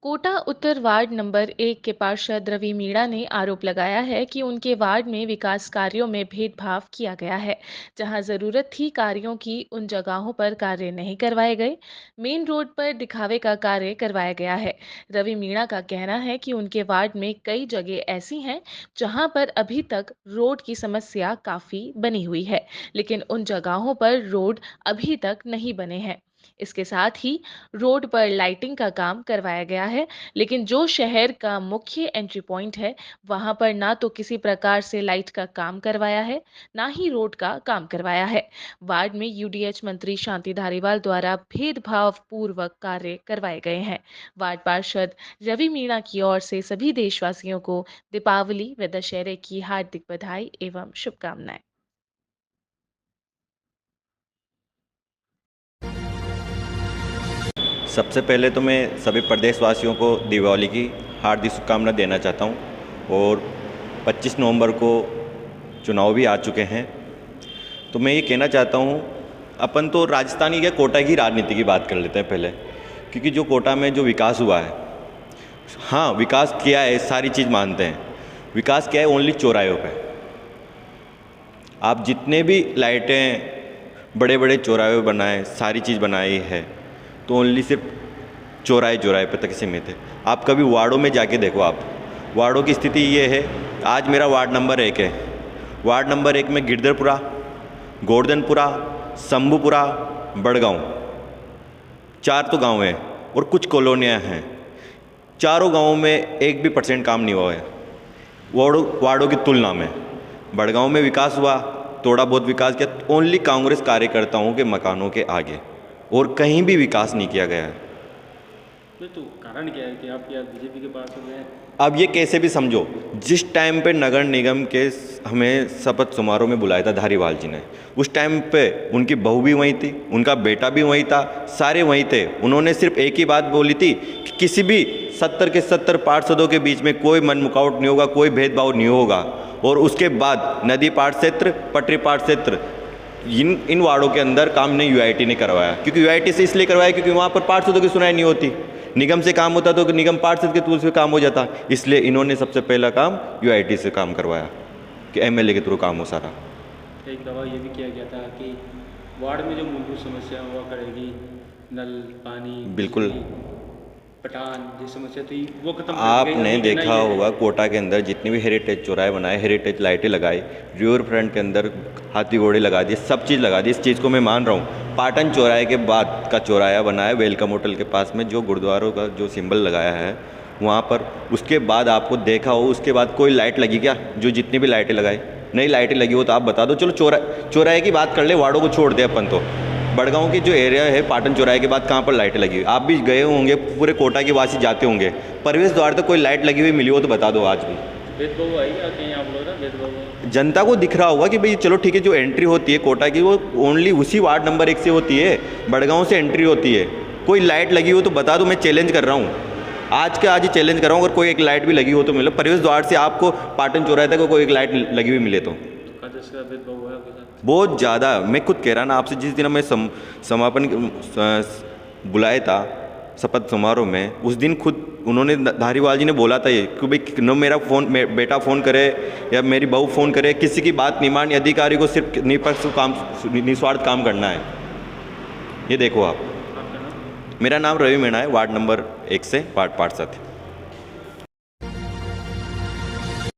कोटा उत्तर ward number 1 के पार्षद रवि मीणा ने आरोप लगाया है कि उनके वार्ड में विकास कार्यों में भेदभाव किया गया है। जहां जरूरत थी कार्यों की, उन जगहों पर कार्य नहीं करवाए गए। मेन रोड पर दिखावे का कार्य करवाया गया है। रवि मीणा का कहना है कि उनके वार्ड में कई जगह ऐसी हैं जहां पर अभी तक रोड की समस्या काफी बनी हुई है, लेकिन उन जगहों पर रोड अभी तक नहीं बने हैं। इसके साथ ही रोड पर लाइटिंग का काम करवाया गया है, लेकिन जो शहर का मुख्य एंट्री पॉइंट है, वहां पर ना तो किसी प्रकार से लाइट का काम करवाया है, ना ही रोड का काम करवाया है। वार्ड में यूडीएच मंत्री शांति धारीवाल द्वारा भेदभाव पूर्वक कार्य करवाए गए हैं। वार्ड पार्षद रवि मीणा की ओर से सभी देशवासियों को दीपावली व दशहरे की हार्दिक बधाई एवं शुभकामनाएं। सबसे पहले तो मैं सभी प्रदेशवासियों को दीपावली की हार्दिक शुभकामना देना चाहता हूँ। और 25 नवंबर को चुनाव भी आ चुके हैं, तो मैं ये कहना चाहता हूँ, अपन तो राजस्थानी या कोटा की राजनीति की बात कर लेते हैं पहले। क्योंकि जो कोटा में जो विकास हुआ है, हाँ विकास किया है, सारी चीज़ मानते हैं। विकास किया है ओनली चौराहों पे। आप जितने भी लाइटें बड़े बड़े चौराहे बनाए, सारी चीज़ बनाई है, तो ओनली सिर्फ चौराहे चौराहे पे तक सीमित है। आप कभी वार्डों में जाके देखो। आप वार्डों की स्थिति ये है, आज मेरा वार्ड नंबर 1 है। वार्ड नंबर 1 में गिरधरपुरा, गोवर्धनपुरा, शंभूपुरा, बड़गांव, 4 तो गांव हैं और कुछ कॉलोनियाँ हैं। चारों गांवों में 1% भी काम नहीं हुआ है वार्डों की तुलना में। बड़गांव में विकास हुआ, थोड़ा बहुत विकास किया, ओनली कांग्रेस कार्यकर्ताओं के मकानों के आगे, और कहीं भी विकास नहीं किया गया है। तो कारण क्या है कि आप या बीजेपी के पास हो गए? अब ये कैसे भी समझो, जिस टाइम पे नगर निगम के हमें शपथ समारोह में बुलाया था धारीवाल जी ने, उस टाइम पे उनकी बहू भी वहीं थी, उनका बेटा भी वहीं था, सारे वहीं थे। उन्होंने सिर्फ एक ही बात बोली थी कि किसी भी 70 के 70 पार्षदों के बीच में कोई मनमुटाव नहीं होगा, कोई भेदभाव नहीं होगा। और उसके बाद नदी पाट क्षेत्र, पटरी पाट क्षेत्र, इन वार्डों के अंदर काम ने यूआईटी ने करवाया। क्योंकि यूआईटी से इसलिए करवाया क्योंकि वहाँ पर पार्षदों की सुनाई नहीं होती। निगम से काम होता तो निगम पार्षद के थ्रू से काम हो जाता, इसलिए इन्होंने सबसे पहला काम यूआईटी से काम करवाया कि एमएलए के थ्रू काम हो सारा। एक दवा ये भी किया गया था कि वार्ड में जो मूलभूत समस्या हुआ करेगी, नल, पानी, बिल्कुल। पटान, जो समस्या थी वो खत्म। आपने देखा होगा कोटा के अंदर जितनी भी हेरिटेज चौराहे बनाए, हेरिटेज लाइटें लगाई, रिवर फ्रंट के अंदर हाथी घोड़े लगा दिए, सब चीज़ लगा दी। इस चीज़ को मैं मान रहा हूँ। पाटन चौराहे के बाद का चौराहा बनाया वेलकम होटल के पास में, जो गुरुद्वारों का जो सिंबल लगाया है वहाँ पर। उसके बाद आपको देखा हो, उसके बाद कोई लाइट लगी क्या? जो जितनी भी लाइटें लगाई, नई लाइटें लगी हो तो आप बता दो। चलो चौराहे की बात कर ले, वार्डों को छोड़ दे अपन। तो बड़गांव की जो एरिया है, पाटन चौराहे के बाद कहाँ पर लाइटें लगी हुई? आप भी गए होंगे, पूरे कोटा के वासी जाते होंगे, प्रवेश द्वार तक कोई लाइट लगी हुई मिली हो तो बता दो आज भी। भेदभाव आई या कहीं आप लोग ना भेदभाव? जनता को दिख रहा होगा कि भाई चलो ठीक है, जो एंट्री होती है कोटा की वो ओनली उसी वार्ड नंबर 1 से होती है, बड़गांव से एंट्री होती है। कोई लाइट लगी हो तो बता दो, मैं चैलेंज कर रहा हूँ, आज के आज ही चैलेंज कर रहा हूँ। अगर कोई एक लाइट भी लगी हो तो मिले, प्रवेश द्वार से आपको पाटन चौराहे तक कोई एक लाइट लगी हुई मिले तो। भेदभाव हुआ आपके साथ? बहुत ज़्यादा। मैं खुद कह रहा ना आपसे, जिस दिन मैं समापन बुलाया था शपथ समारोह में, उस दिन खुद उन्होंने धारीवाल जी ने बोला था ये कि भाई न मेरा बेटा फ़ोन करे या मेरी बहू फ़ोन करे, किसी की बात नहीं माननी, अधिकारी को सिर्फ निष्पक्ष काम, निस्वार्थ काम करना है। ये देखो आप। आपका नाम? मेरा नाम रवि मीणा है, वार्ड नंबर 1 से वार्ड पार्षद।